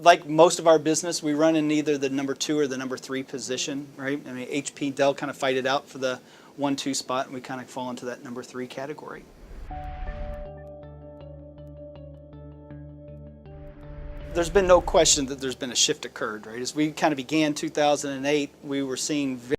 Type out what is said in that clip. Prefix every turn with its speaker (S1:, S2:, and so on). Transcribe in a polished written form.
S1: like most of our business, we run in either the number 2 or the number 3 position, right? I mean, HP, Dell kind of fight it out for the 1-2 spot, and we kind of fall into that number 3 category. There's been no question that there's been a shift occurred, right? As we kind of began 2008, we were seeing